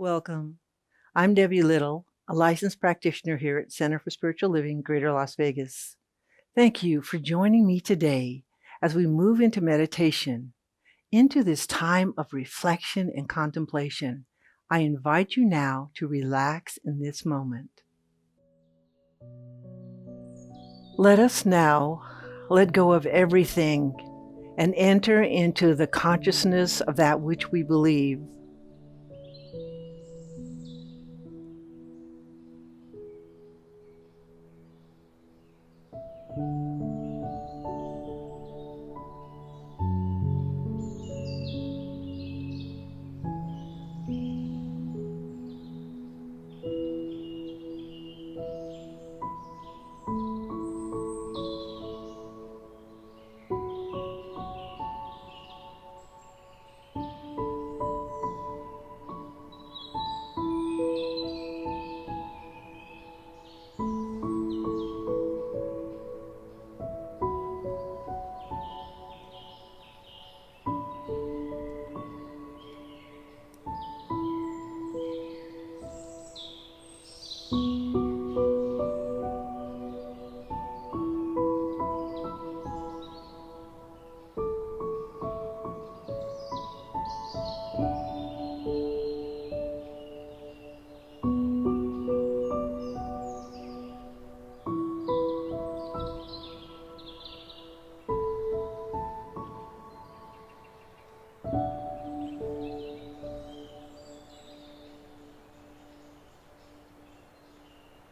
Welcome. I'm Debbie Little, a licensed practitioner here at Center for Spiritual Living, Greater Las Vegas. Thank you for joining me today as we move into meditation, into this time of reflection and contemplation, I invite you now to relax in this moment. Let us now let go of everything and enter into the consciousness of that which we believe.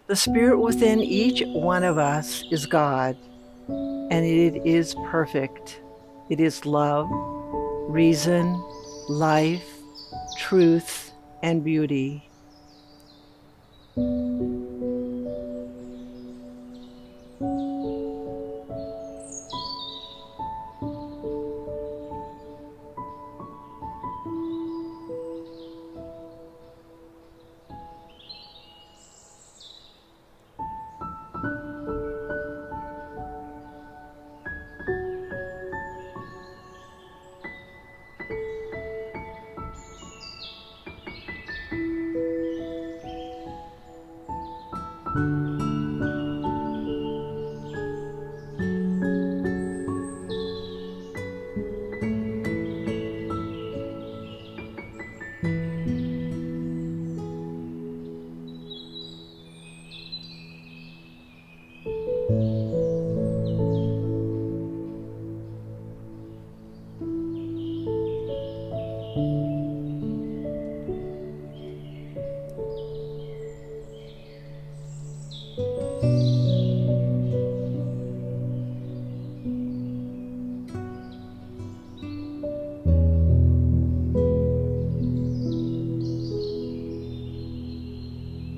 The spirit within each one of us is God, and it is perfect. It is love, reason, life, truth, and beauty.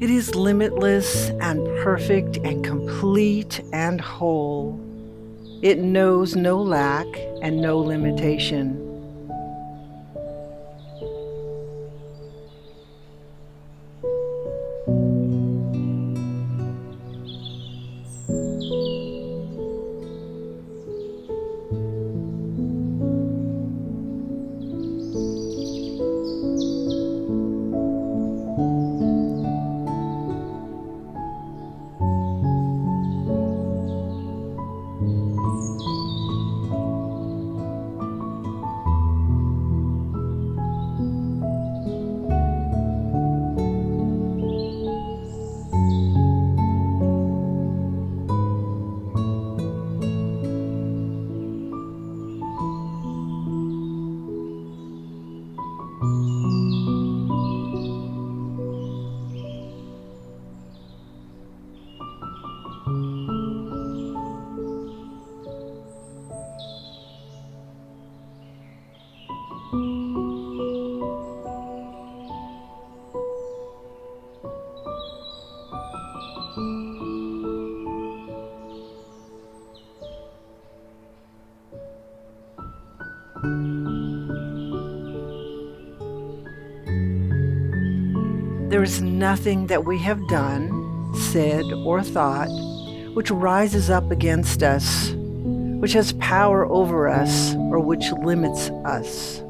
It is limitless and perfect and complete and whole. It knows no lack and no limitation. There is nothing that we have done, said, or thought which rises up against us, which has power over us, or which limits us.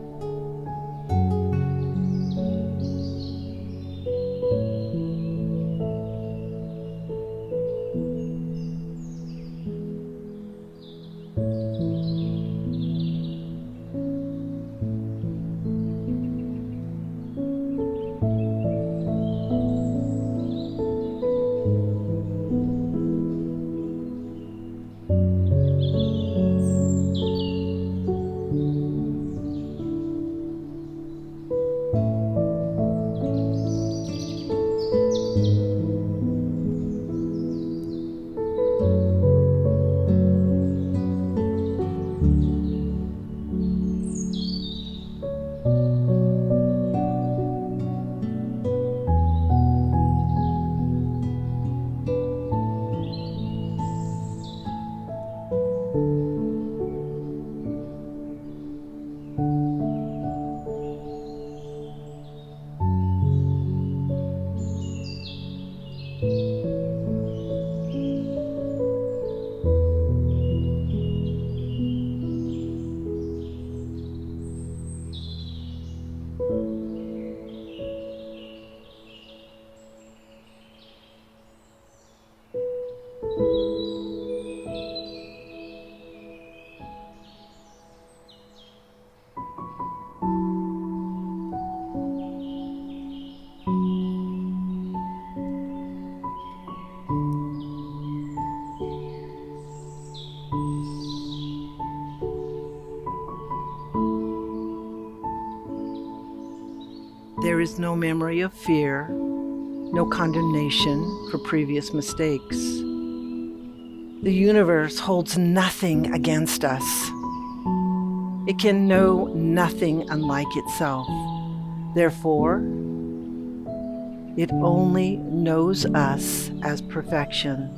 There is no memory of fear, no condemnation for previous mistakes. The universe holds nothing against us. It can know nothing unlike itself. Therefore, it only knows us as perfection.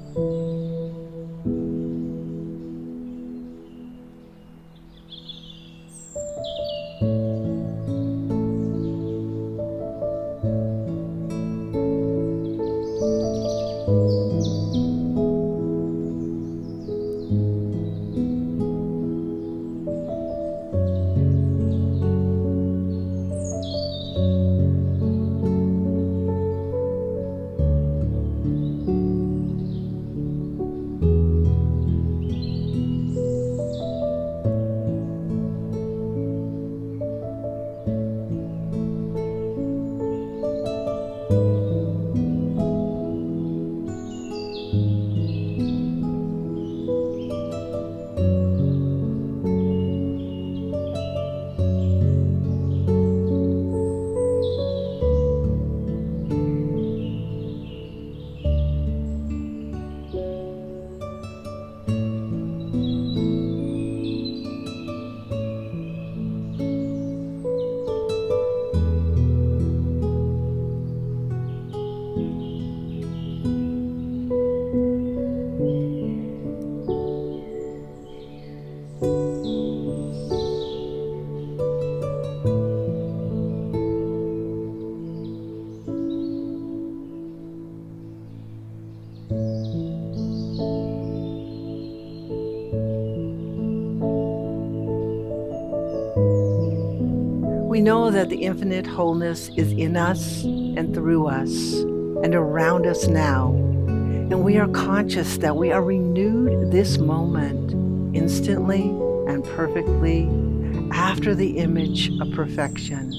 We know that the infinite wholeness is in us and through us and around us now, and we are conscious that we are renewed this moment instantly and perfectly after the image of perfection.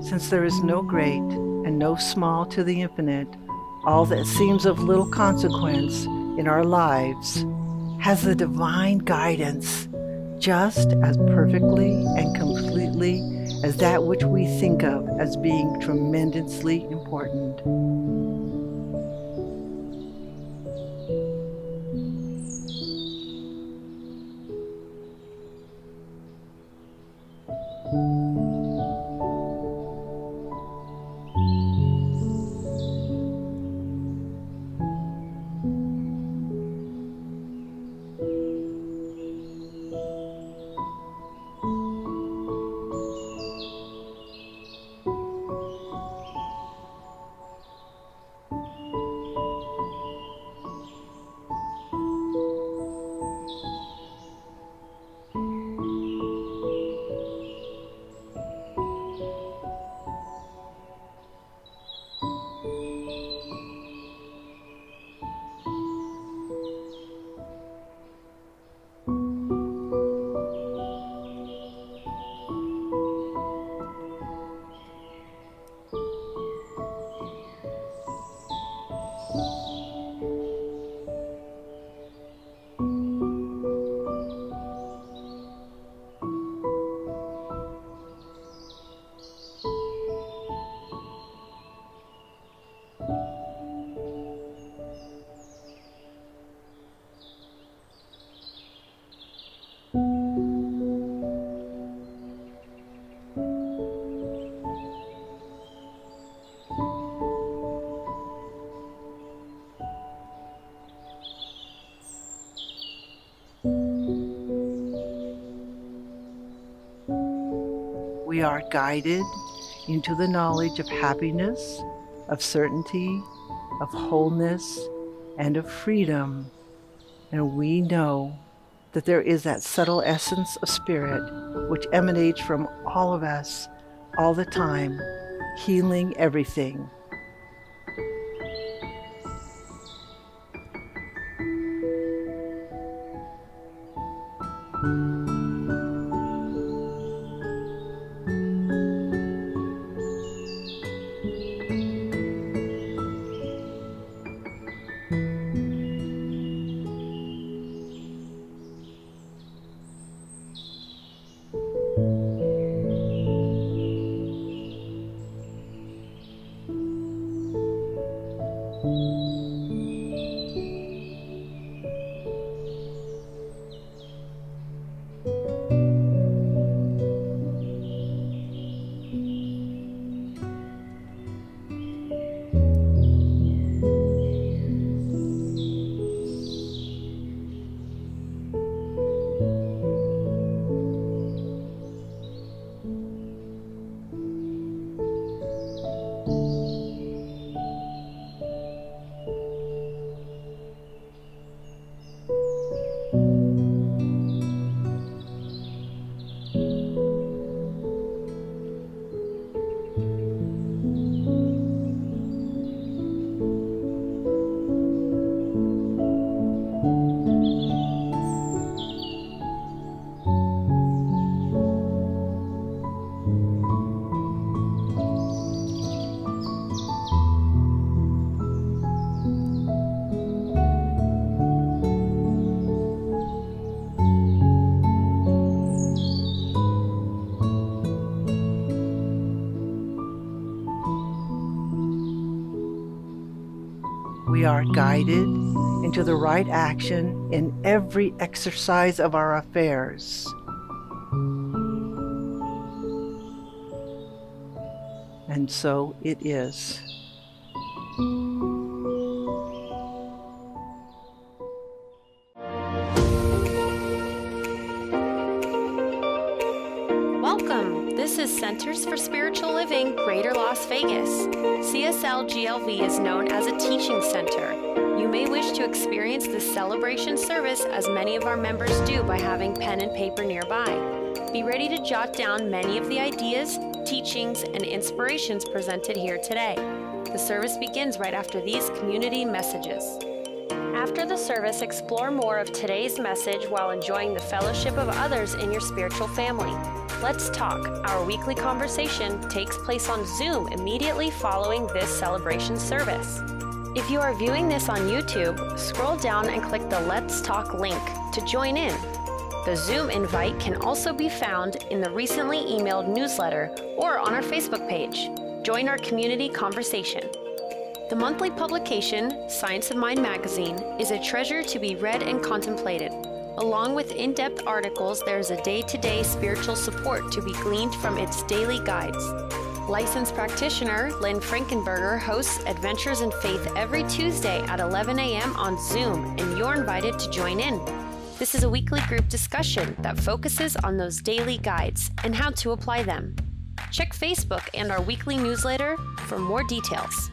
Since there is no great and no small to the infinite, all that seems of little consequence in our lives has the divine guidance just as perfectly and completely as that which we think of as being tremendously important. We are guided into the knowledge of happiness, of certainty, of wholeness, and of freedom. And we know that there is that subtle essence of spirit which emanates from all of us all the time, healing everything. We are guided into the right action in every exercise of our affairs. And so it is. Welcome. This is Centers for Spiritual Living, Greater Las Vegas. CSLGLV is known as a teaching center. You may wish to experience this celebration service as many of our members do by having pen and paper nearby. Be ready to jot down many of the ideas, teachings, and inspirations presented here today. The service begins right after these community messages. After the service, explore more of today's message while enjoying the fellowship of others in your spiritual family. Let's Talk, our weekly conversation, takes place on Zoom immediately following this celebration service. If you are viewing this on YouTube, scroll down and click the Let's Talk link to join in. The Zoom invite can also be found in the recently emailed newsletter or on our Facebook page. Join our community conversation. The monthly publication, Science of Mind magazine, is a treasure to be read and contemplated. Along with in-depth articles, there is a day-to-day spiritual support to be gleaned from its daily guides. Licensed practitioner Lynn Frankenberger hosts Adventures in Faith every Tuesday at 11 a.m. on Zoom, and you're invited to join in. This is a weekly group discussion that focuses on those daily guides and how to apply them. Check Facebook and our weekly newsletter for more details.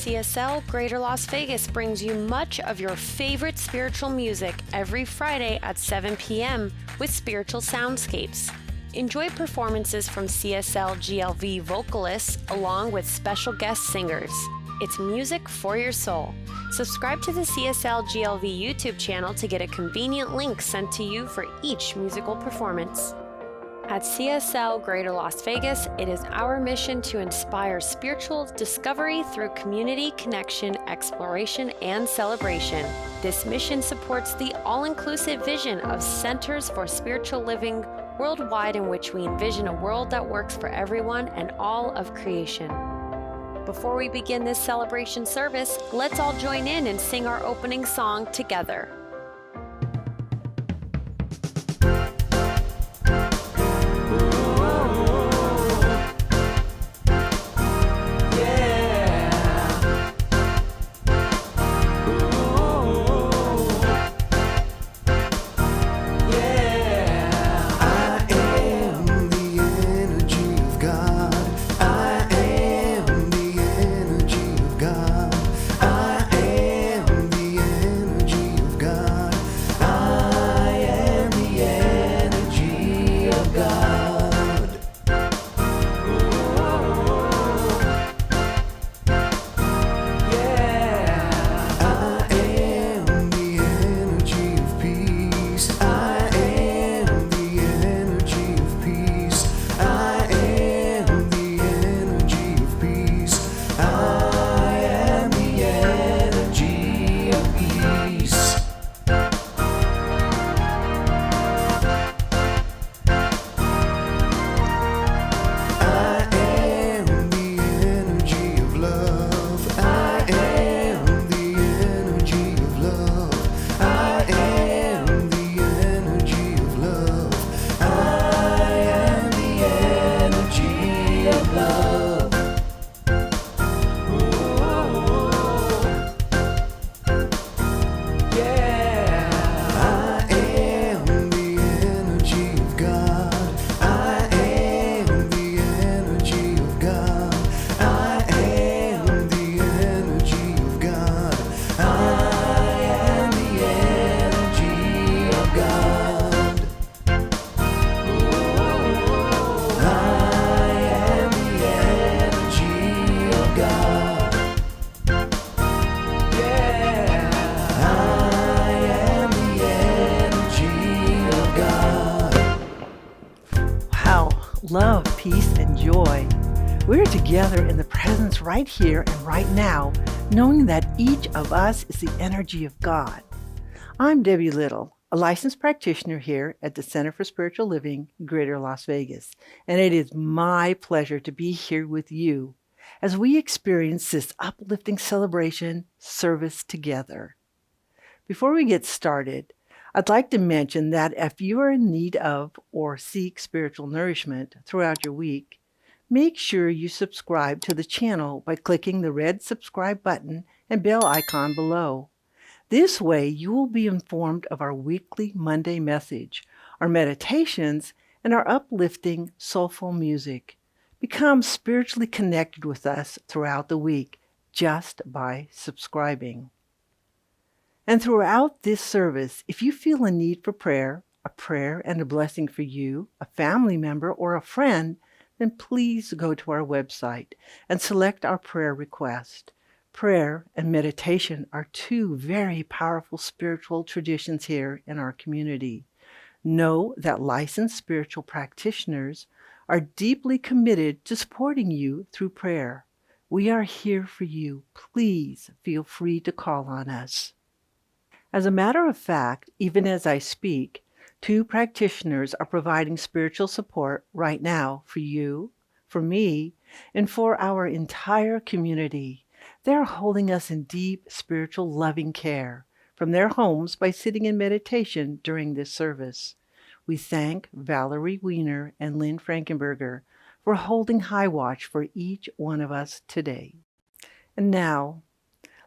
CSL Greater Las Vegas brings you much of your favorite spiritual music every Friday at 7 p.m. with Spiritual Soundscapes. Enjoy performances from CSLGLV vocalists along with special guest singers. It's music for your soul. Subscribe to the CSLGLV YouTube channel to get a convenient link sent to you for each musical performance. At CSL Greater Las Vegas, it is our mission to inspire spiritual discovery through community connection, exploration, and celebration. This mission supports the all-inclusive vision of Centers for Spiritual Living worldwide, in which we envision a world that works for everyone and all of creation. Before we begin this celebration service, let's all join in and sing our opening song together. Love, peace, and joy. We're together in the presence right here and right now, knowing that each of us is the energy of God. I'm Debbie Little, a licensed practitioner here at the Center for Spiritual Living, Greater Las Vegas, and it is my pleasure to be here with you as we experience this uplifting celebration service together. Before we get started, I'd like to mention that if you are in need of or seek spiritual nourishment throughout your week, make sure you subscribe to the channel by clicking the red subscribe button and bell icon below. This way, you will be informed of our weekly Monday message, our meditations, and our uplifting, soulful music. Become spiritually connected with us throughout the week just by subscribing. And throughout this service, if you feel a need for prayer, a prayer and a blessing for you, a family member, or a friend, then please go to our website and select our prayer request. Prayer and meditation are two very powerful spiritual traditions here in our community. Know that licensed spiritual practitioners are deeply committed to supporting you through prayer. We are here for you. Please feel free to call on us. As a matter of fact, even as I speak, 2 practitioners are providing spiritual support right now for you, for me, and for our entire community. They're holding us in deep spiritual loving care from their homes by sitting in meditation during this service. We thank Valerie Weiner and Lynn Frankenberger for holding high watch for each one of us today. And now,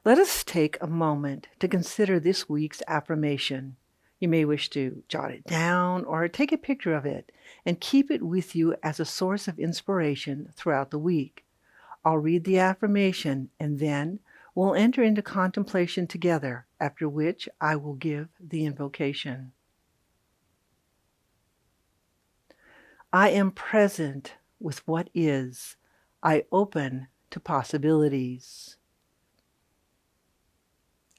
let us take a moment to consider this week's affirmation. You may wish to jot it down or take a picture of it and keep it with you as a source of inspiration throughout the week. I'll read the affirmation and then we'll enter into contemplation together, after which I will give the invocation. I am present with what is. I open to possibilities.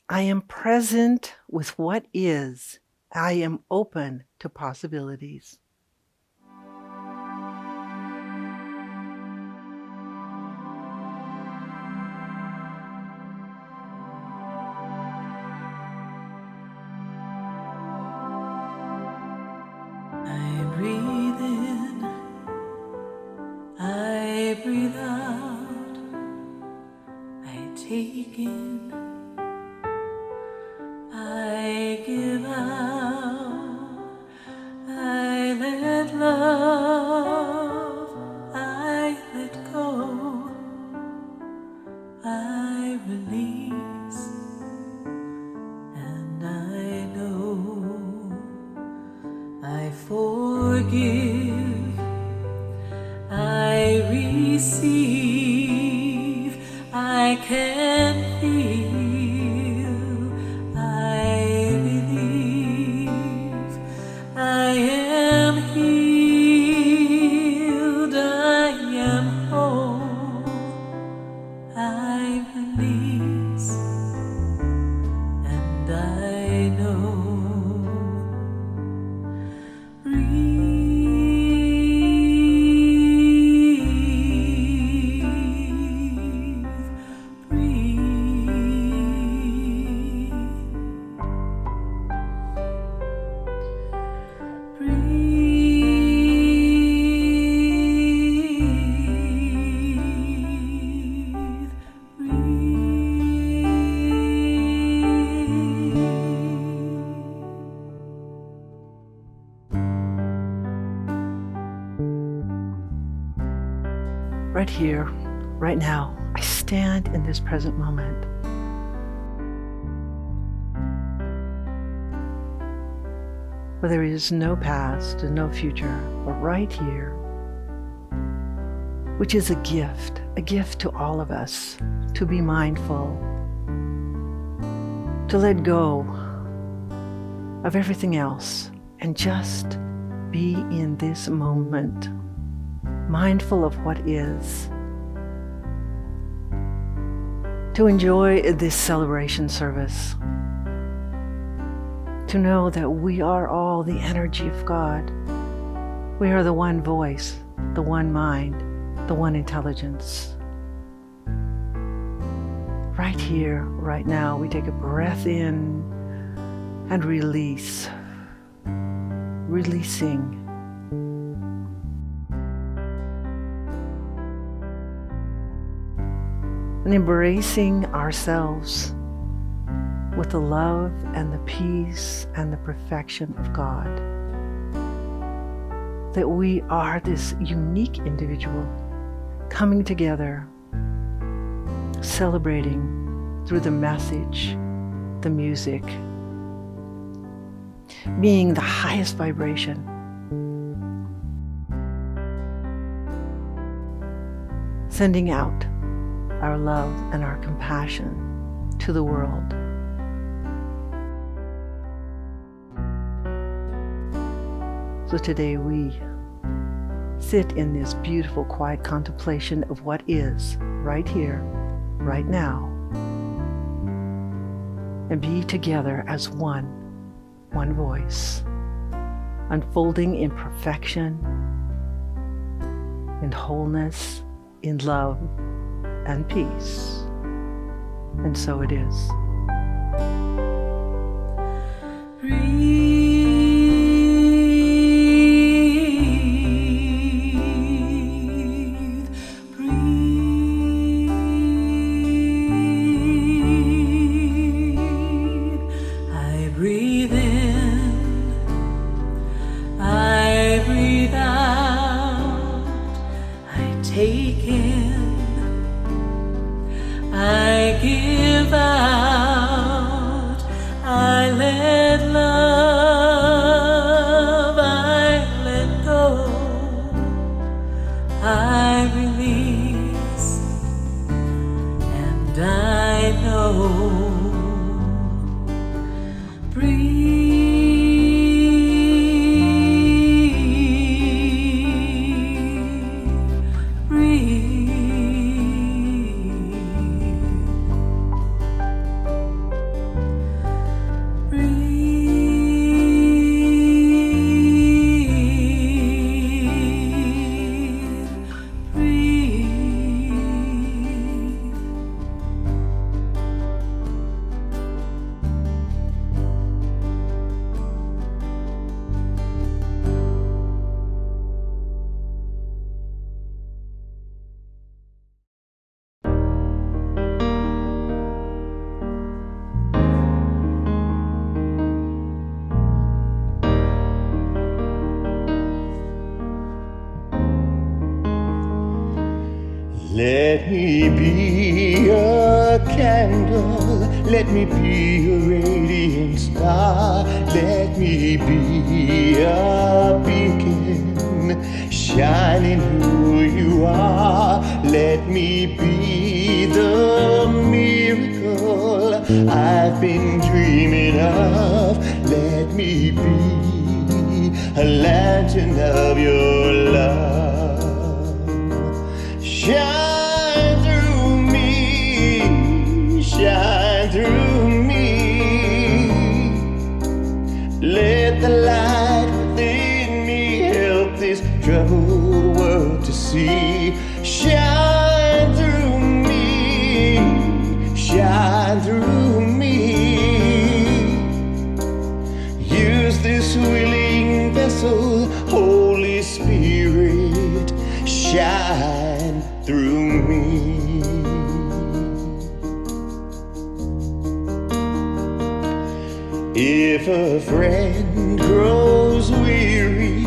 I am present with what is. I am open to possibilities. in. I give out, I let love, I let go, I release, and I know I forgive, I receive, I can feel, I believe, I am healed, I am whole, I release, and I know. Right here, right now, I stand in this present moment. Where there is no past and no future, but right here, which is a gift to all of us, to be mindful, to let go of everything else and just be in this moment, mindful of what is, to enjoy this celebration service, to know that we are all the energy of God. We are the one voice, the one mind, the one intelligence. Right here, right now, we take a breath in and release, releasing. And embracing ourselves with the love and the peace and the perfection of God. That we are this unique individual coming together, celebrating through the message, the music, being the highest vibration. Sending out our love and our compassion to the world. So today we sit in this beautiful, quiet contemplation of what is right here, right now, and be together as one voice, unfolding in perfection, in wholeness, in love, and peace. And so it is. Breathe, breathe. I breathe in, I breathe out, I take in, I give out, I let love. Let me be a candle, let me be a radiant star, let me be a beacon, shining who you are. Let me be the miracle I've been dreaming of. Let me be a lantern of your love. Shine through me, shine through me. Let the light within me help this troubled world to see. Shine through me, shine through me. Use this willing vessel, Holy Spirit, shine through me. If a friend grows weary,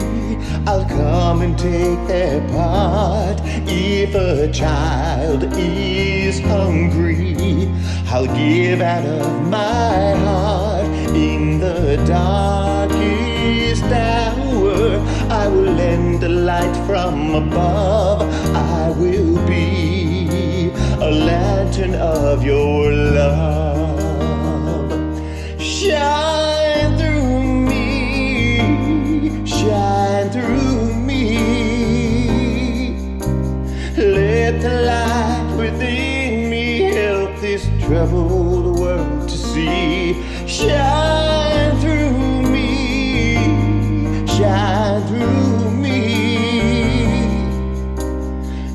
I'll come and take their part. If a child is hungry, I'll give out of my heart. In the darkest hour, I will lend a light from above. I will be a lantern of your love. Shine through me, shine through me. Let the light within me help this troubled world to see. Shine through me, shine through me.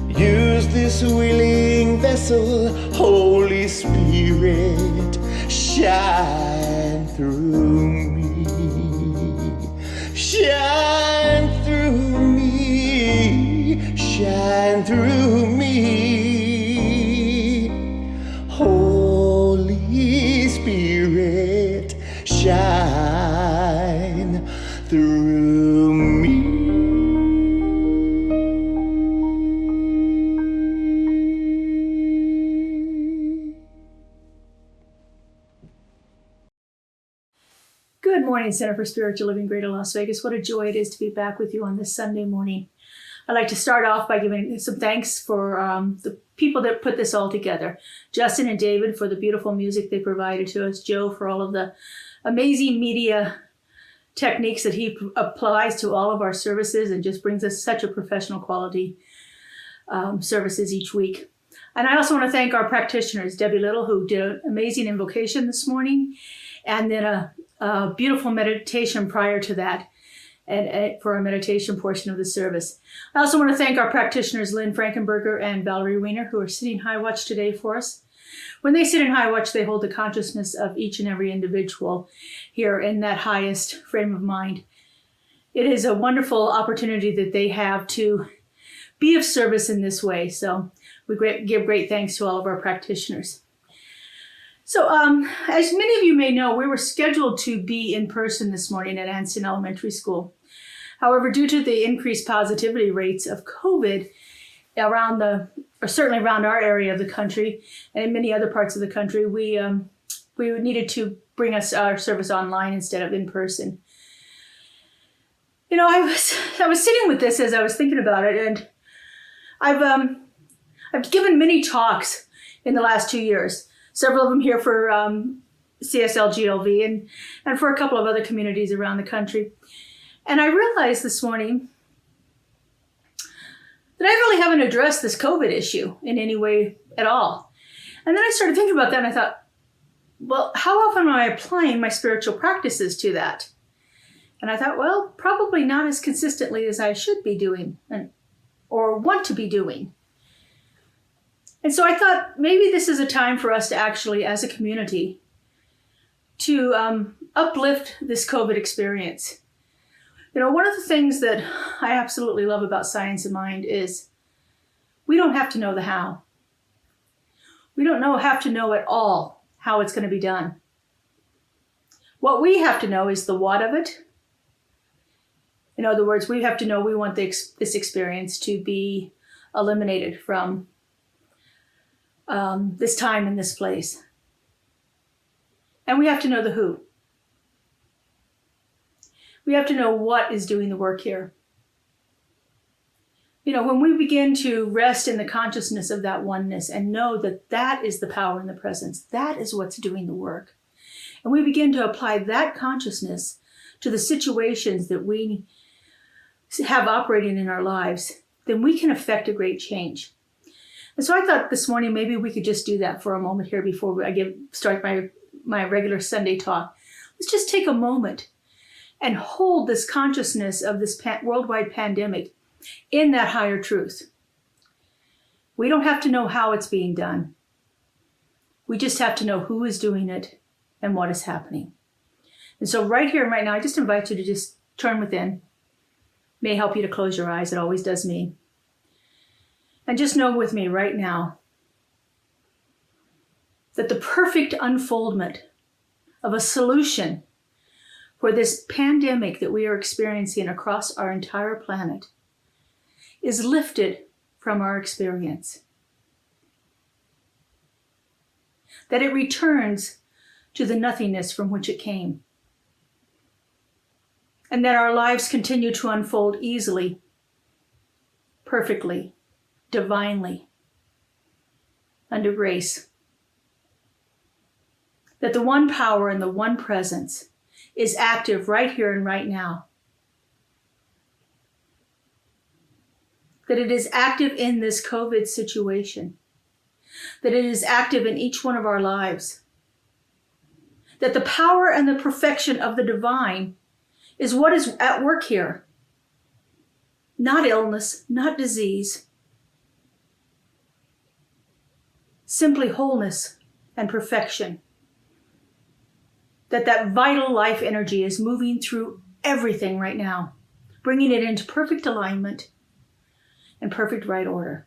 Use this willing vessel, Holy Spirit, shine through me. Shine through me, shine through me. Holy Spirit, shine through me. Good morning, Center for Spiritual Living, Greater Las Vegas. What a joy it is to be back with you on this Sunday morning. I'd like to start off by giving some thanks for the people that put this all together. Justin and David for the beautiful music they provided to us. Joe for all of the amazing media techniques that he applies to all of our services and just brings us such a professional quality services each week. And I also want to thank our practitioners, Debbie Little, who did an amazing invocation this morning, and then a beautiful meditation prior to that, and for our meditation portion of the service. I also want to thank our practitioners, Lynn Frankenberger and Valerie Weiner, who are sitting high watch today for us. When they sit in high watch, they hold the consciousness of each and every individual here in that highest frame of mind. It is a wonderful opportunity that they have to be of service in this way. So we give great thanks to all of our practitioners. So as many of you may know, we were scheduled to be in person this morning at Anson Elementary School. However, due to the increased positivity rates of COVID certainly around our area of the country and in many other parts of the country, we needed to bring us our service online instead of in person. You know, I was sitting with this as I was thinking about it, and I've given many talks in the last 2 years. Several of them here for CSLGLV and for a couple of other communities around the country. And I realized this morning that I really haven't addressed this COVID issue in any way at all. And then I started thinking about that, and I thought, well, how often am I applying my spiritual practices to that? And I thought, well, probably not as consistently as I should be doing or want to be doing. And so I thought maybe this is a time for us to actually, as a community, to uplift this COVID experience. You know, one of the things that I absolutely love about Science of Mind is we don't have to know the how. We don't have to know at all how it's going to be done. What we have to know is the what of it. In other words, we have to know we want this experience to be eliminated from this time and this place. And we have to know the who. We have to know what is doing the work here. You know, when we begin to rest in the consciousness of that oneness and know that that is the power and the presence, that is what's doing the work. And we begin to apply that consciousness to the situations that we have operating in our lives, then we can affect a great change. And so I thought this morning maybe we could just do that for a moment here before I start my regular Sunday talk. Let's just take a moment and hold this consciousness of this worldwide pandemic in that higher truth. We don't have to know how it's being done. We just have to know who is doing it and what is happening. And so right here and right now, I just invite you to just turn within. May help you to close your eyes. It always does me. And just know with me right now that the perfect unfoldment of a solution for this pandemic that we are experiencing across our entire planet is lifted from our experience. That it returns to the nothingness from which it came. And that our lives continue to unfold easily, perfectly, divinely, under grace. That the one power and the one presence is active right here and right now. That it is active in this COVID situation. That it is active in each one of our lives. That the power and the perfection of the divine is what is at work here. Not illness, not disease. Simply wholeness and perfection. That vital life energy is moving through everything right now, bringing it into perfect alignment and perfect right order.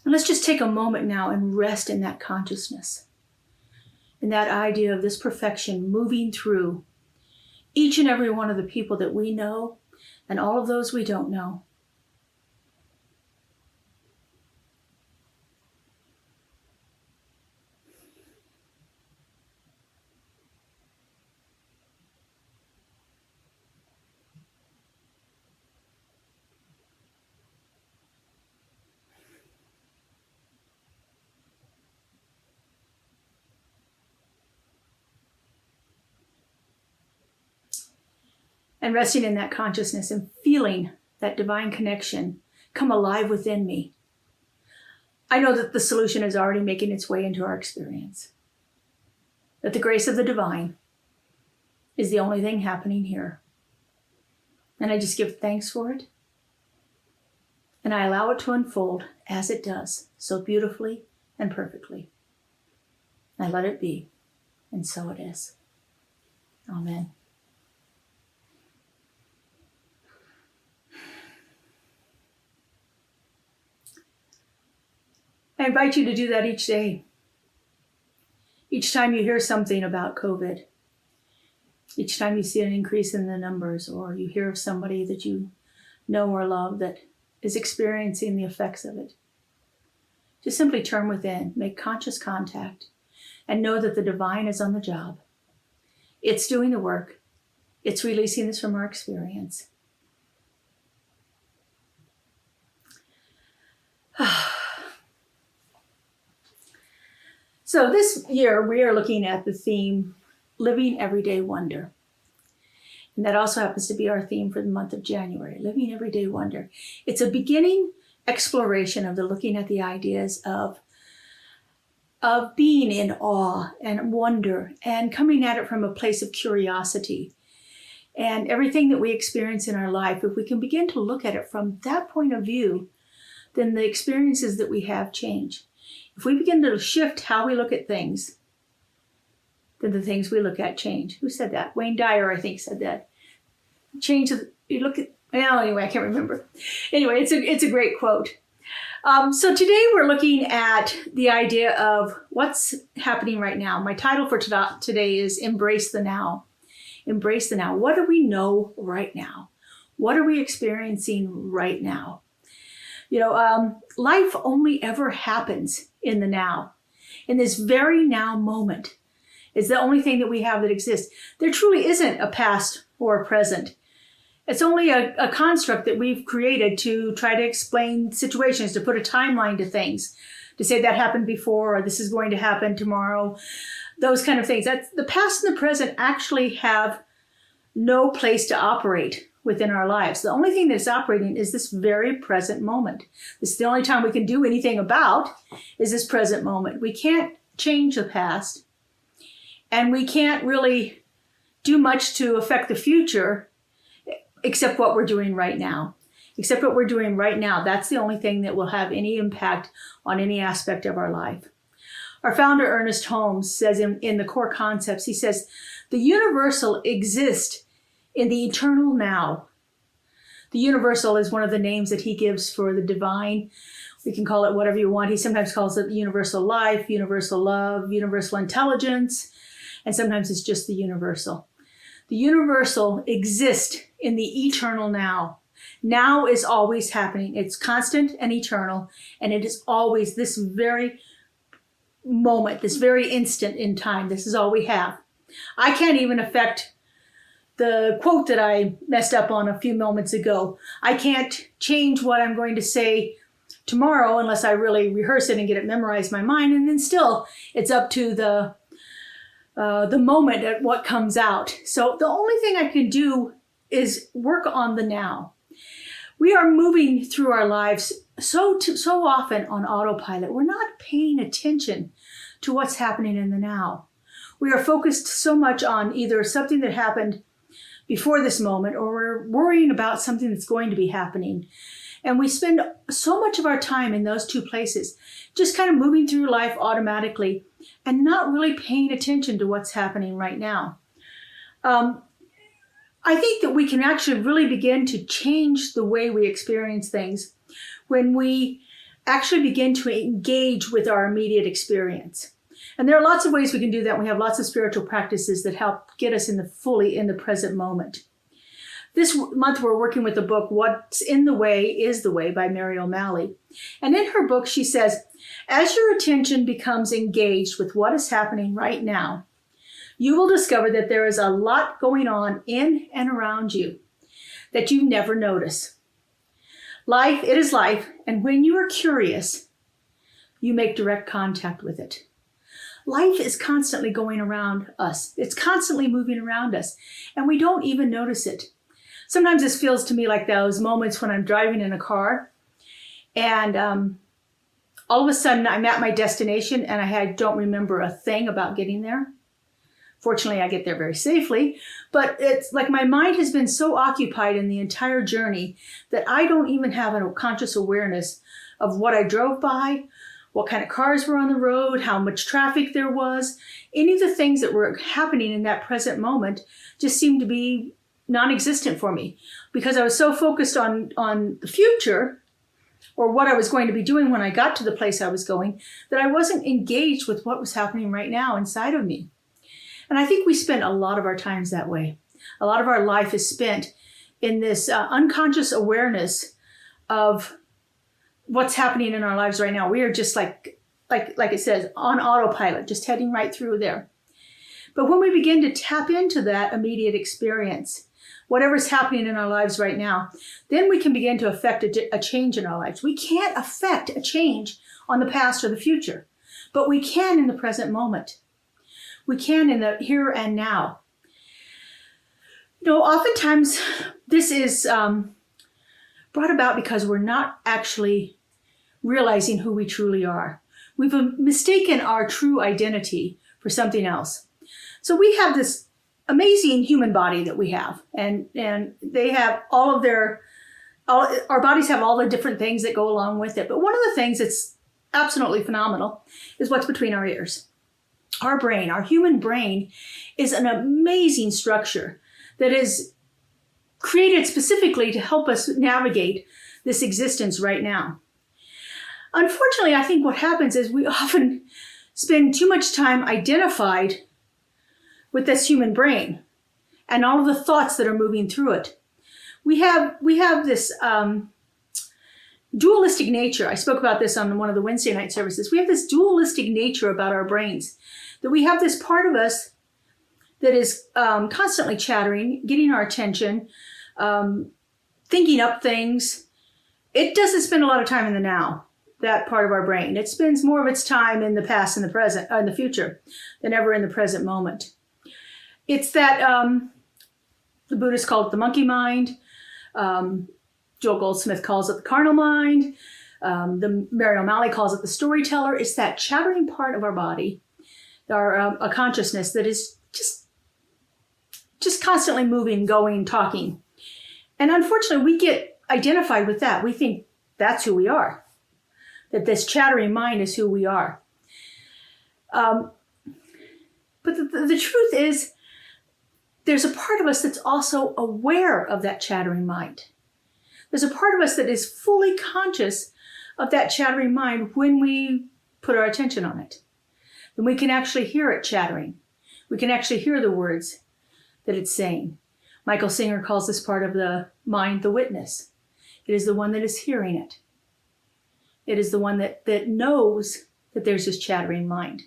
And let's just take a moment now and rest in that consciousness, in that idea of this perfection moving through each and every one of the people that we know and all of those we don't know. And resting in that consciousness and feeling that divine connection come alive within me. I know that the solution is already making its way into our experience. That the grace of the divine is the only thing happening here. And I just give thanks for it. And I allow it to unfold as it does, so beautifully and perfectly. I let it be, and so it is. Amen. I invite you to do that each day. Each time you hear something about COVID, each time you see an increase in the numbers, or you hear of somebody that you know or love that is experiencing the effects of it, just simply turn within, make conscious contact, and know that the divine is on the job. It's doing the work. It's releasing this from our experience. So this year we are looking at the theme, Living Everyday Wonder. And that also happens to be our theme for the month of January, Living Everyday Wonder. It's a beginning exploration of looking at the ideas of being in awe and wonder and coming at it from a place of curiosity. And everything that we experience in our life, if we can begin to look at it from that point of view, then the experiences that we have change. If we begin to shift how we look at things, then the things we look at change. Who said that? Wayne Dyer, I think, said that. You look at, well, anyway, I can't remember. Anyway, it's a great quote. So today we're looking at the idea of what's happening right now. My title for today is Embrace the Now. Embrace the Now. What do we know right now? What are we experiencing right now? Life only ever happens in the now. In this very now moment is the only thing that we have that exists. There truly isn't a past or a present. It's only a construct that we've created to try to explain situations, to put a timeline to things, to say that happened before or this is going to happen tomorrow, those kind of things. That's, the past and the present actually have no place to operate within our lives. The only thing that's operating is this very present moment. This is the only time we can do anything about is this present moment. We can't change the past, and we can't really do much to affect the future except what we're doing right now. Except what we're doing right now. That's the only thing that will have any impact on any aspect of our life. Our founder, Ernest Holmes, says in the core concepts, he says, the universal exists in the eternal now. The universal is one of the names that he gives for the divine. We can call it whatever you want. He sometimes calls it universal life, universal love, universal intelligence, and sometimes it's just the universal. The universal exists in the eternal now. Now is always happening. It's constant and eternal, and it is always this very moment, this very instant in time. This is all we have. I can't even affect the quote that I messed up on a few moments ago. I can't change what I'm going to say tomorrow unless I really rehearse it and get it memorized in my mind, and then still it's up to the moment at what comes out. So the only thing I can do is work on the now. We are moving through our lives so often on autopilot. We're not paying attention to what's happening in the now. We are focused so much on either something that happened before this moment, or we're worrying about something that's going to be happening. And we spend so much of our time in those two places, just kind of moving through life automatically and not really paying attention to what's happening right now. I think that we can actually really begin to change the way we experience things when we actually begin to engage with our immediate experience. And there are lots of ways we can do that. We have lots of spiritual practices that help get us fully in the present moment. This month we're working with the book, What's in the Way is the Way by Mary O'Malley. And in her book she says, as your attention becomes engaged with what is happening right now, you will discover that there is a lot going on in and around you that you never notice. Life, it is life, and when you are curious, you make direct contact with it. Life is constantly going around us. It's constantly moving around us, and we don't even notice it. Sometimes this feels to me like those moments when I'm driving in a car, and all of a sudden I'm at my destination, and I don't remember a thing about getting there. Fortunately, I get there very safely, but it's like my mind has been so occupied in the entire journey that I don't even have a conscious awareness of what I drove by, what kind of cars were on the road, how much traffic there was. Any of the things that were happening in that present moment just seemed to be non-existent for me because I was so focused on the future or what I was going to be doing when I got to the place I was going that I wasn't engaged with what was happening right now inside of me. And I think we spend a lot of our times that way. A lot of our life is spent in this unconscious awareness of what's happening in our lives right now. We are just like it says, on autopilot, just heading right through there. But when we begin to tap into that immediate experience, whatever's happening in our lives right now, then we can begin to affect a change in our lives. We can't affect a change on the past or the future, but we can in the present moment. We can in the here and now. Oftentimes this is brought about because we're not actually realizing who we truly are. We've mistaken our true identity for something else. So we have this amazing human body that we have, and they have our bodies have all the different things that go along with it. But one of the things that's absolutely phenomenal is what's between our ears. Our brain, our human brain, is an amazing structure that is created specifically to help us navigate this existence right now. Unfortunately, I think what happens is we often spend too much time identified with this human brain and all of the thoughts that are moving through it. We have this dualistic nature. I spoke about this on one of the Wednesday night services. We have this dualistic nature about our brains, that we have this part of us that is constantly chattering, getting our attention, thinking up things. It doesn't spend a lot of time in the now, that part of our brain. It spends more of its time in the past and the present, in the future, than ever in the present moment. It's that the Buddhists call it the monkey mind. Joel Goldsmith calls it the carnal mind. The Mary O'Malley calls it the storyteller. It's that chattering part of our body, a consciousness that is just constantly moving, going, talking. And unfortunately, we get identified with that. We think that's who we are, that this chattering mind is who we are. But the truth is, there's a part of us that's also aware of that chattering mind. There's a part of us that is fully conscious of that chattering mind when we put our attention on it. Then we can actually hear it chattering. We can actually hear the words that it's saying. Michael Singer calls this part of the mind the witness. It is the one that is hearing it. It is the one that knows that there's this chattering mind.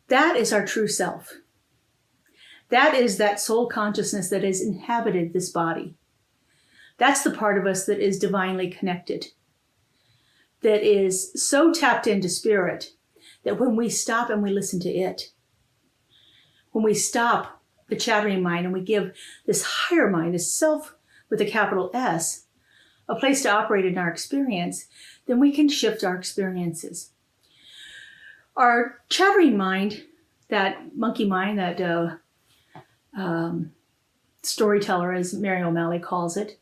That is our true self. That is that soul consciousness that has inhabited this body. That's the part of us that is divinely connected, that is so tapped into spirit that when we stop and we listen to it, when we stop the chattering mind and we give this higher mind, this self with a capital S, a place to operate in our experience, then we can shift our experiences. Our chattering mind, that monkey mind, that storyteller, as Mary O'Malley calls it,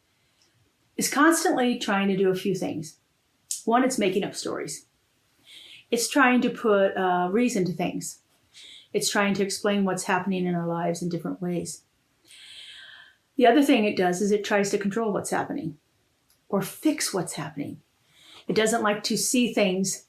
is constantly trying to do a few things. One, it's making up stories. It's trying to put reason to things. It's trying to explain what's happening in our lives in different ways. The other thing it does is it tries to control what's happening or fix what's happening. It doesn't like to see things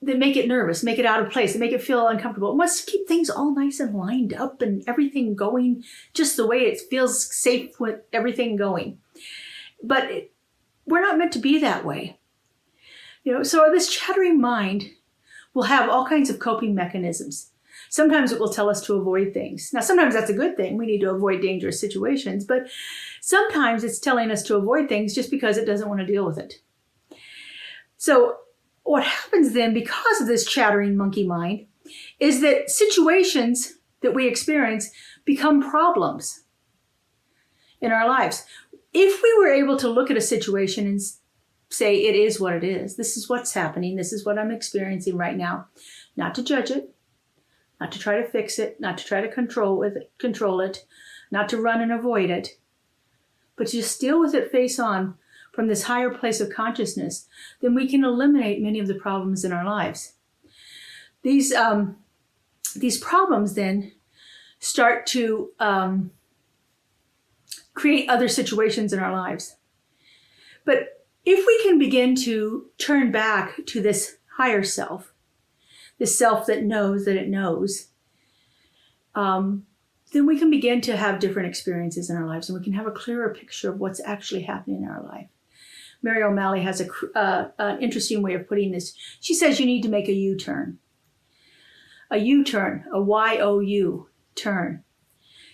that make it nervous, make it out of place, that make it feel uncomfortable. It wants to keep things all nice and lined up and everything going just the way it feels safe with everything going. But we're not meant to be that way. So this chattering mind will have all kinds of coping mechanisms. Sometimes it will tell us to avoid things. Now, sometimes that's a good thing. We need to avoid dangerous situations. But sometimes it's telling us to avoid things just because it doesn't want to deal with it. So what happens then, because of this chattering monkey mind, is that situations that we experience become problems in our lives. If we were able to look at a situation and say, it is what it is, this is what's happening, this is what I'm experiencing right now, not to judge it, not to try to fix it, not to try to control it, not to run and avoid it, but to just deal with it face on from this higher place of consciousness, then we can eliminate many of the problems in our lives. These problems then start to create other situations in our lives. But if we can begin to turn back to this higher self, this self that knows that it knows, then we can begin to have different experiences in our lives, and we can have a clearer picture of what's actually happening in our life. Mary O'Malley has an interesting way of putting this. She says you need to make a U-turn. A U-turn, a Y-O-U turn.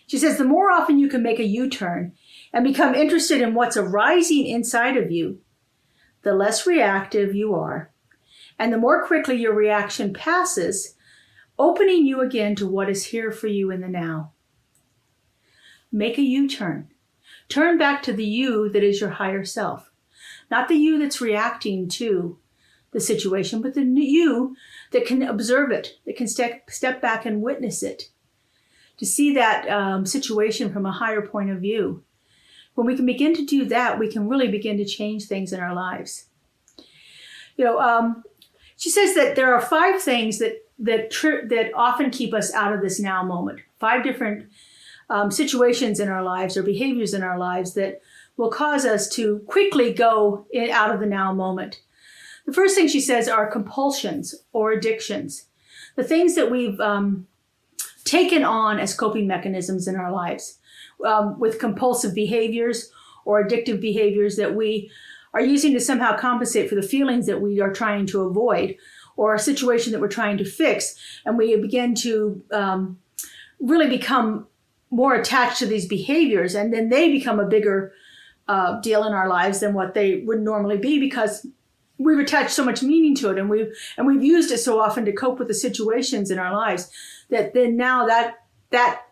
She says the more often you can make a U-turn and become interested in what's arising inside of you, the less reactive you are, and the more quickly your reaction passes, opening you again to what is here for you in the now. Make a U-turn. Turn back to the you that is your higher self. Not the you that's reacting to the situation, but the you that can observe it, that can step back and witness it, to see that situation from a higher point of view. When we can begin to do that, we can really begin to change things in our lives. She says that there are 5 things that often keep us out of this now moment. 5 different situations in our lives or behaviors in our lives that will cause us to quickly go out of the now moment. The first thing she says are compulsions or addictions, the things that we've taken on as coping mechanisms in our lives, with compulsive behaviors or addictive behaviors that we are using to somehow compensate for the feelings that we are trying to avoid, or a situation that we're trying to fix. And we begin to really become more attached to these behaviors, and then they become a bigger deal in our lives than what they would normally be, because we've attached so much meaning to it, and we've used it so often to cope with the situations in our lives, that then now that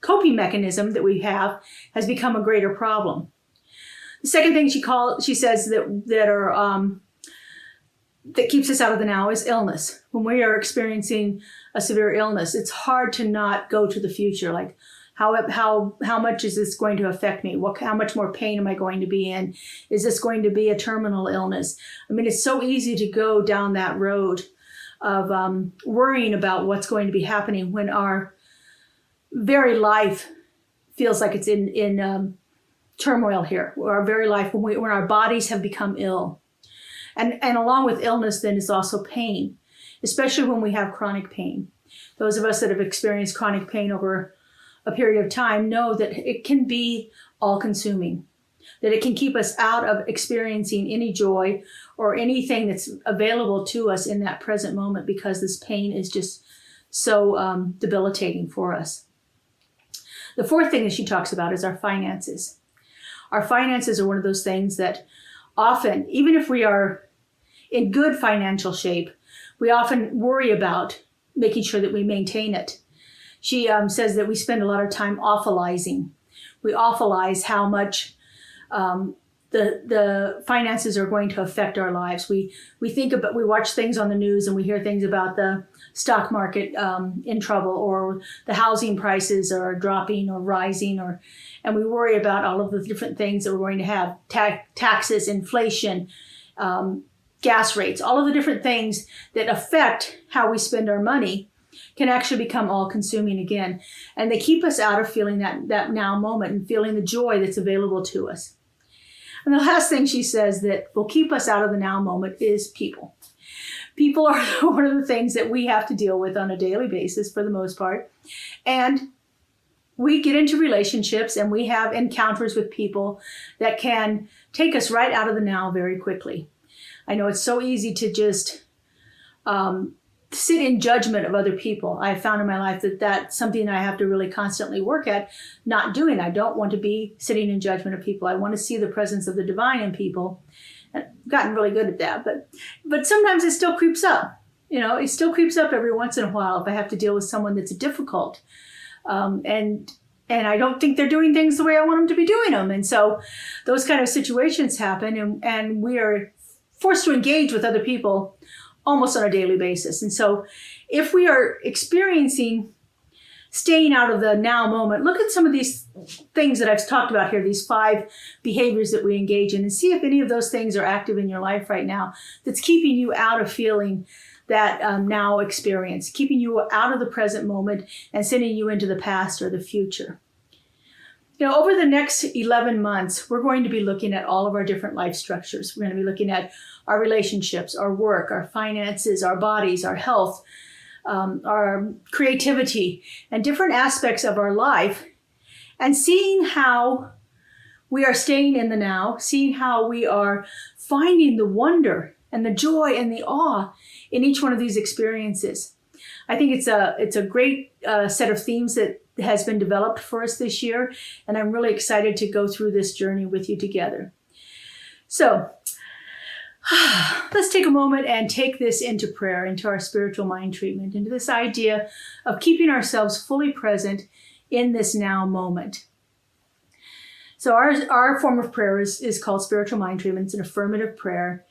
coping mechanism that we have has become a greater problem. The second thing she says that keeps us out of the now is illness. When we are experiencing a severe illness, it's hard to not go to the future. Like, how much is this going to affect me? How much more pain am I going to be in? Is this going to be a terminal illness? I mean, it's so easy to go down that road of worrying about what's going to be happening when our very life feels like it's in turmoil here. Our very life, when our bodies have become ill. And along with illness then is also pain, especially when we have chronic pain. Those of us that have experienced chronic pain over a period of time know that it can be all-consuming, that it can keep us out of experiencing any joy or anything that's available to us in that present moment, because this pain is just so debilitating for us. The fourth thing that she talks about is our finances. Our finances are one of those things that often, even if we are in good financial shape, we often worry about making sure that we maintain it. She says that we spend a lot of time awfulizing. We awfulize how much the finances are going to affect our lives. We watch things on the news and we hear things about the stock market in trouble, or the housing prices are dropping or rising, and we worry about all of the different things that we're going to have, taxes, inflation, gas rates, all of the different things that affect how we spend our money can actually become all-consuming again. And they keep us out of feeling that now moment and feeling the joy that's available to us. And the last thing she says that will keep us out of the now moment is people. People are one of the things that we have to deal with on a daily basis for the most part. And we get into relationships and we have encounters with people that can take us right out of the now very quickly. I know it's so easy to just sit in judgment of other people. I found in my life that that's something I have to really constantly work at not doing. I don't want to be sitting in judgment of people. I want to see the presence of the divine in people. I've gotten really good at that, but sometimes it still creeps up. You know, it still creeps up every once in a while if I have to deal with someone that's difficult. And I don't think they're doing things the way I want them to be doing them. And so those kind of situations happen, and we are forced to engage with other people almost on a daily basis. And so if we are experiencing staying out of the now moment, look at some of these things that I've talked about here, these 5 behaviors that we engage in, and see if any of those things are active in your life right now that's keeping you out of feeling that now experience, keeping you out of the present moment and sending you into the past or the future. You know, over the next 11 months, we're going to be looking at all of our different life structures. We're going to be looking at our relationships, our work, our finances, our bodies, our health, our creativity, and different aspects of our life, and seeing how we are staying in the now, seeing how we are finding the wonder and the joy and the awe in each one of these experiences. I think it's a great set of themes that has been developed for us this year, and I'm really excited to go through this journey with you together. So let's take a moment and take this into prayer, into our spiritual mind treatment, into this idea of keeping ourselves fully present in this now moment. So our form of prayer is called spiritual mind treatment. It's an affirmative prayer.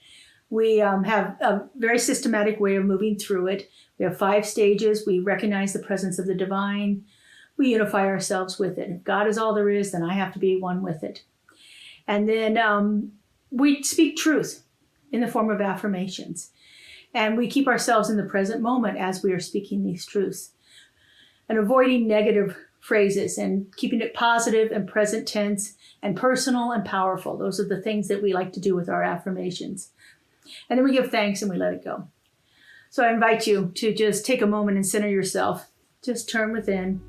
We have a very systematic way of moving through it. We have 5 stages. We recognize the presence of the divine. We unify ourselves with it. If God is all there is, then I have to be one with it. And then we speak truth in the form of affirmations. And we keep ourselves in the present moment as we are speaking these truths. And avoiding negative phrases and keeping it positive and present tense and personal and powerful. Those are the things that we like to do with our affirmations. And then we give thanks and we let it go. So I invite you to just take a moment and center yourself. Just turn within.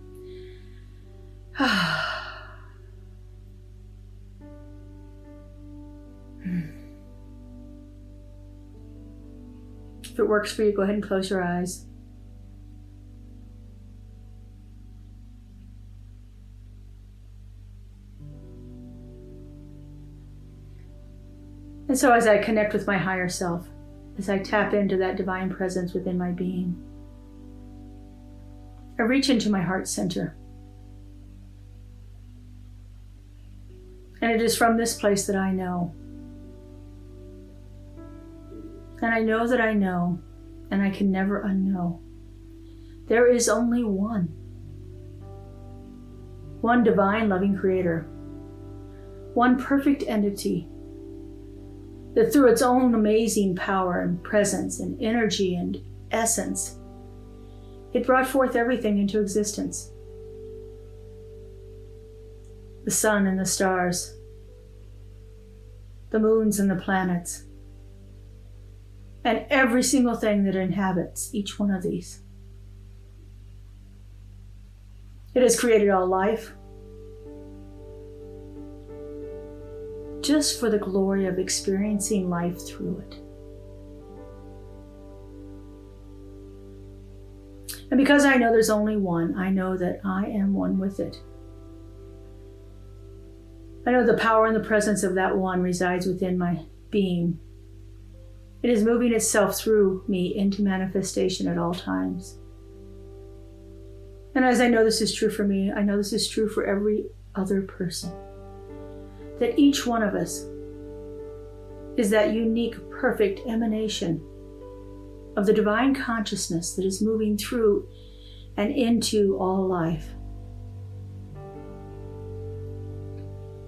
If it works for you, go ahead and close your eyes. And so as I connect with my higher self, as I tap into that divine presence within my being, I reach into my heart center. And it is from this place that I know. And I know that I know, and I can never unknow. There is only one divine loving creator, one perfect entity that through its own amazing power and presence and energy and essence, it brought forth everything into existence. The sun and the stars, the moons and the planets, and every single thing that inhabits each one of these. It has created all life just for the glory of experiencing life through it. And because I know there's only one, I know that I am one with it. I know the power and the presence of that one resides within my being. It is moving itself through me into manifestation at all times. And as I know this is true for me, I know this is true for every other person. That each one of us is that unique, perfect emanation of the divine consciousness that is moving through and into all life.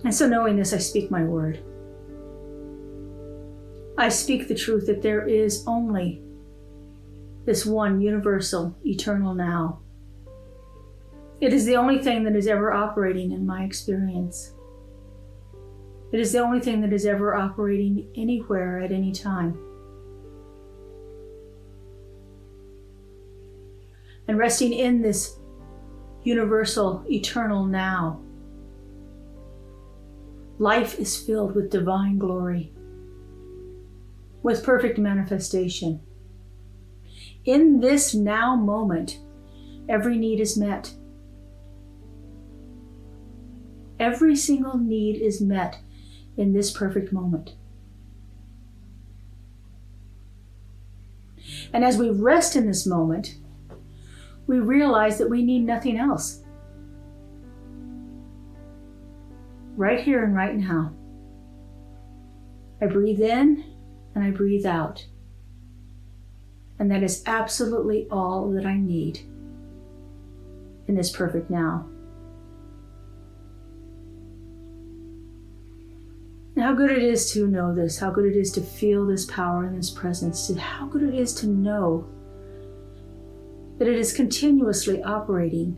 And so knowing this, I speak my word. I speak the truth that there is only this one universal, eternal now. It is the only thing that is ever operating in my experience. It is the only thing that is ever operating anywhere at any time. And resting in this universal, eternal now, life is filled with divine glory, with perfect manifestation. In this now moment, every need is met. Every single need is met in this perfect moment. And as we rest in this moment, we realize that we need nothing else. Right here and right now. I breathe in and I breathe out. And that is absolutely all that I need in this perfect now. And how good it is to know this, how good it is to feel this power and this presence, how good it is to know that it is continuously operating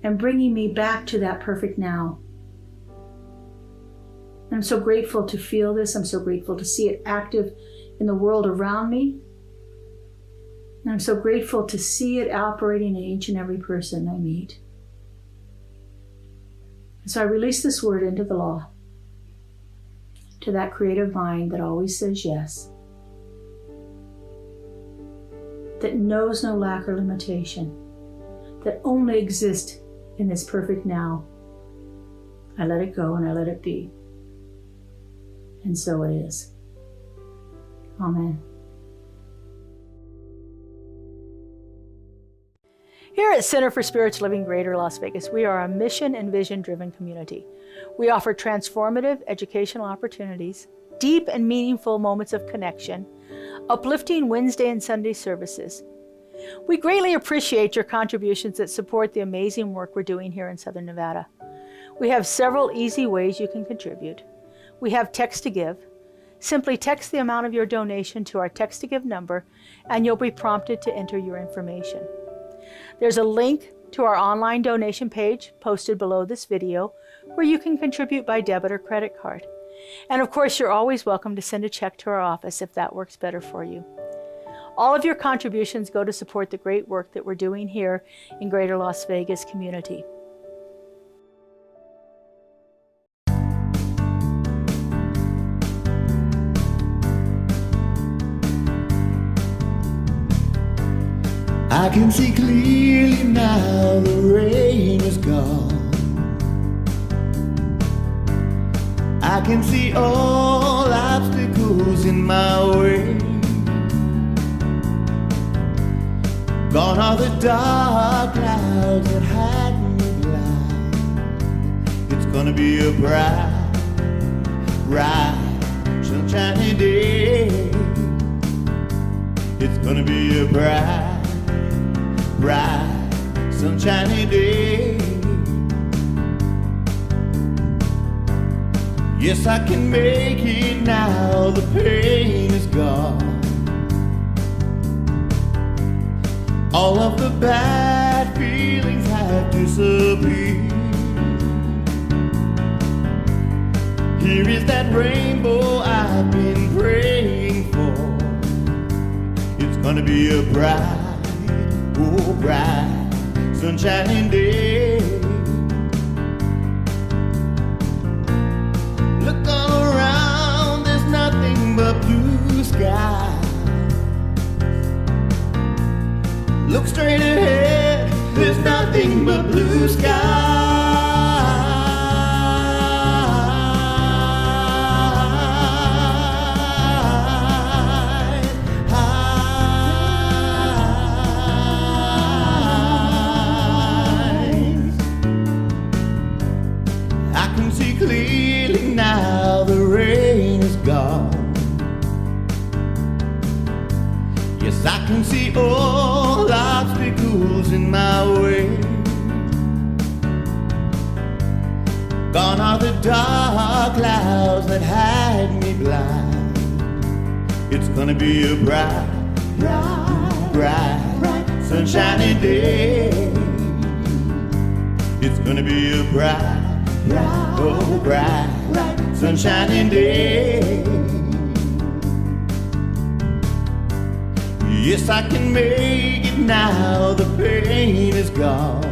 and bringing me back to that perfect now. And I'm so grateful to feel this. I'm so grateful to see it active in the world around me. And I'm so grateful to see it operating in each and every person I meet. And so I release this word into the law, to that creative mind that always says yes, that knows no lack or limitation, that only exists in this perfect now. I let it go and I let it be. And so it is. Amen. Here at Center for Spiritual Living Greater Las Vegas, we are a mission and vision-driven community. We offer transformative educational opportunities, deep and meaningful moments of connection, uplifting Wednesday and Sunday services. We greatly appreciate your contributions that support the amazing work we're doing here in Southern Nevada. We have several easy ways you can contribute. We have text to give. Simply text the amount of your donation to our text to give number and you'll be prompted to enter your information. There's a link to our online donation page posted below this video where you can contribute by debit or credit card. And of course, you're always welcome to send a check to our office if that works better for you. All of your contributions go to support the great work that we're doing here in Greater Las Vegas community. I can see clearly now the rain is gone. I can see all obstacles in my way. Gone are the dark clouds that had me blind. It's gonna be a bright, bright, sunshiny day. It's gonna be a bright, bright, sunshiny day. Yes, I can make it now, the pain is gone. All of the bad feelings have disappeared. Here is that rainbow I've been praying for. It's gonna be a bright, oh bright, sunshiny day. Look all around, there's nothing but blue sky. Look straight ahead, there's nothing but blue sky. I can see clearly now, the rain is gone. Yes, I can see all obstacles in my way. Gone are the dark clouds that had me blind. It's gonna be a bright, bright, bright, sunshiny day. It's gonna be a bright, oh bright, sunshiny day. Yes, I can make it now, the pain is gone.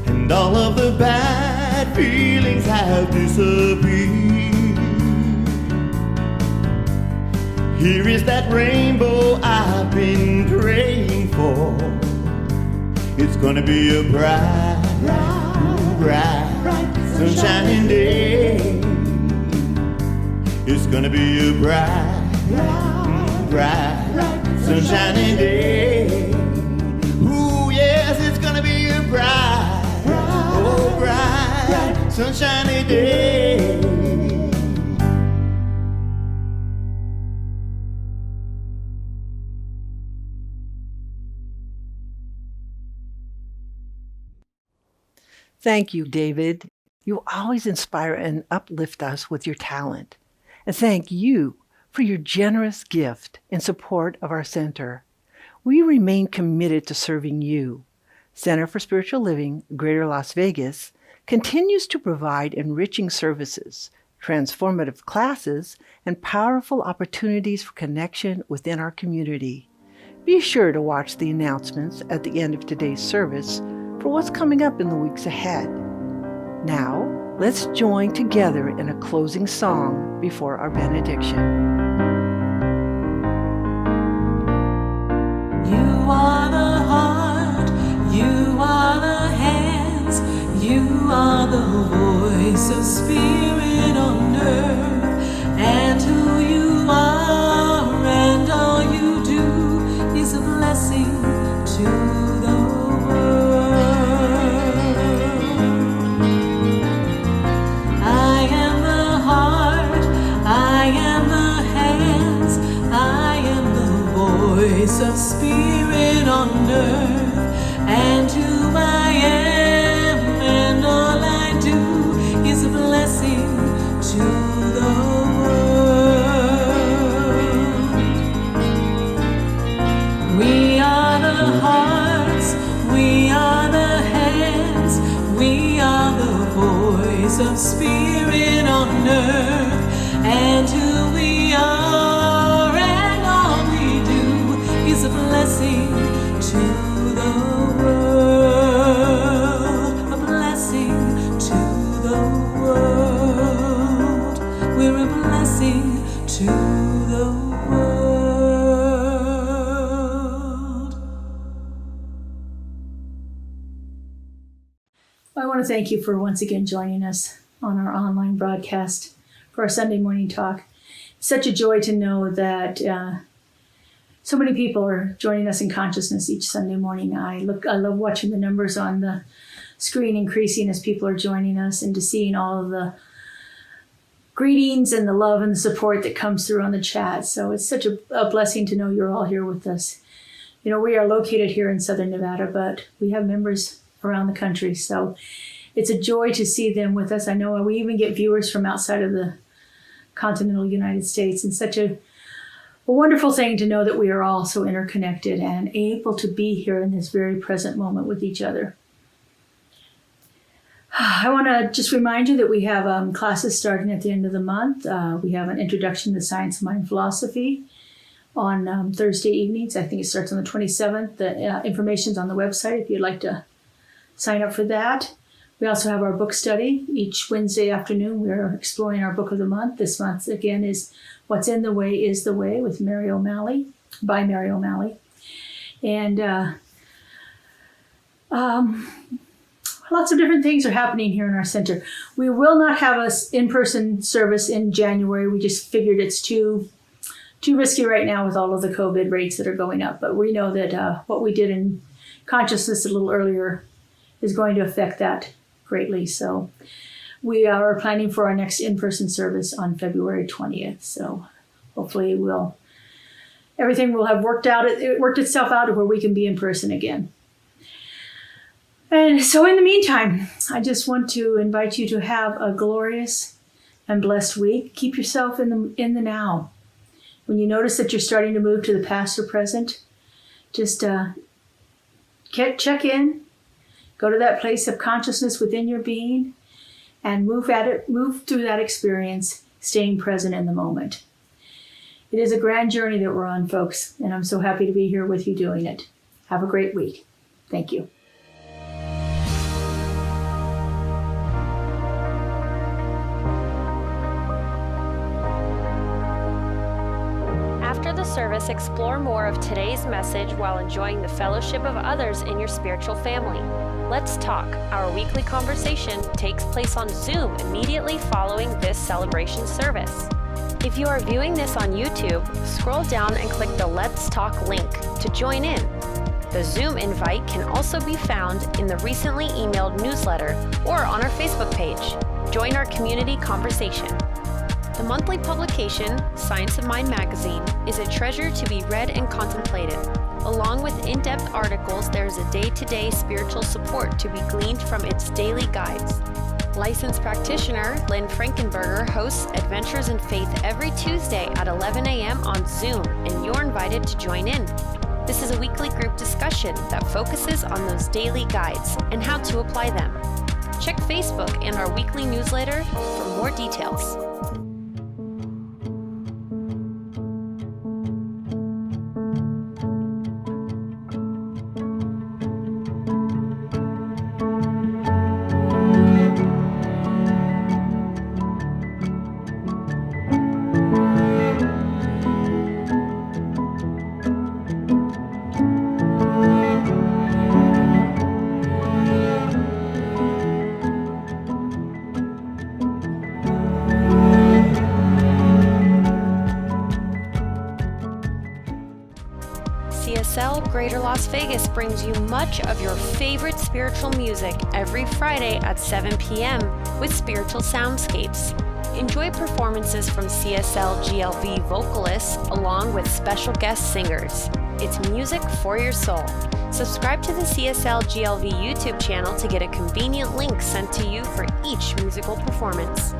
And all of the bad feelings have disappeared. Here is that rainbow I've been praying for. It's gonna be a bright, bright, sunshiny day. It's gonna be a bright, bright, sunshiny day. Ooh, yes, it's gonna be a bright, oh, bright, sunshiny day. Thank you, David. You always inspire and uplift us with your talent. And thank you for your generous gift in support of our center. We remain committed to serving you. Center for Spiritual Living, Greater Las Vegas, continues to provide enriching services, transformative classes, and powerful opportunities for connection within our community. Be sure to watch the announcements at the end of today's service for what's coming up in the weeks ahead. Now, let's join together in a closing song before our benediction. You are the heart, you are the hands, you are the voice of spirit on earth, and who you are and all you do is a blessing to the world. I am the heart, I am the hands, I am the voice of spirit on earth, and who I am and all I do is a blessing to the world. We are the hearts, we are the hands, we are the voice of spirit on earth, and who we are and all we do is a blessing to the world, a blessing to the world. We're a blessing to the world. I want to thank you for once again joining us on our online broadcast for our Sunday morning talk. It's such a joy to know that so many people are joining us in consciousness each Sunday morning. I love watching the numbers on the screen increasing as people are joining us, and to seeing all of the greetings and the love and the support that comes through on the chat. So it's such a blessing to know you're all here with us. You know, we are located here in Southern Nevada, but we have members around the country. So it's a joy to see them with us. I know we even get viewers from outside of the continental United States, and such a wonderful thing to know that we are all so interconnected and able to be here in this very present moment with each other. I want to just remind you that we have classes starting at the end of the month. We have an Introduction to Science of Mind Philosophy on Thursday evenings. I think it starts on the 27th. The information's on the website if you'd like to sign up for that. We also have our book study. Each Wednesday afternoon, we're exploring our book of the month. This month, again, is What's in the Way is the Way with Mary O'Malley, by Mary O'Malley. And lots of different things are happening here in our center. We will not have an in-person service in January. We just figured it's too risky right now with all of the COVID rates that are going up. But we know that what we did in consciousness a little earlier is going to affect that greatly. So we are planning for our next in-person service on February 20th. So hopefully everything will have worked itself out to where we can be in person again. And so in the meantime, I just want to invite you to have a glorious and blessed week. Keep yourself in the now. When you notice that you're starting to move to the past or present, just check in, go to that place of consciousness within your being, and move through that experience, staying present in the moment. It is a grand journey that we're on, folks, and I'm so happy to be here with you doing it. Have a great week. Thank you. After the service, explore more of today's message while enjoying the fellowship of others in your spiritual family. Let's Talk, our weekly conversation, takes place on Zoom immediately following this celebration service. If you are viewing this on YouTube, scroll down and click the Let's Talk link to join in. The Zoom invite can also be found in the recently emailed newsletter or on our Facebook page. Join our community conversation. The monthly publication, Science of Mind magazine, is a treasure to be read and contemplated. Along with in-depth articles, there is a day-to-day spiritual support to be gleaned from its daily guides. Licensed practitioner Lynn Frankenberger hosts Adventures in Faith every Tuesday at 11 a.m. on Zoom, and you're invited to join in. This is a weekly group discussion that focuses on those daily guides and how to apply them. Check Facebook and our weekly newsletter for more details. CSL Greater Las Vegas brings you much of your favorite spiritual music every Friday at 7 p.m. with spiritual soundscapes. Enjoy performances from CSLGLV vocalists along with special guest singers. It's music for your soul. Subscribe to the CSLGLV YouTube channel to get a convenient link sent to you for each musical performance.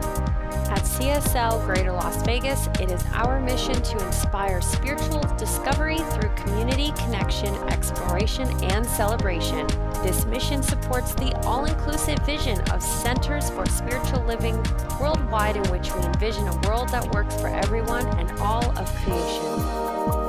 At CSL Greater Las Vegas, it is our mission to inspire spiritual discovery through community connection, exploration, and celebration. This mission supports the all-inclusive vision of Centers for Spiritual Living worldwide, in which we envision a world that works for everyone and all of creation.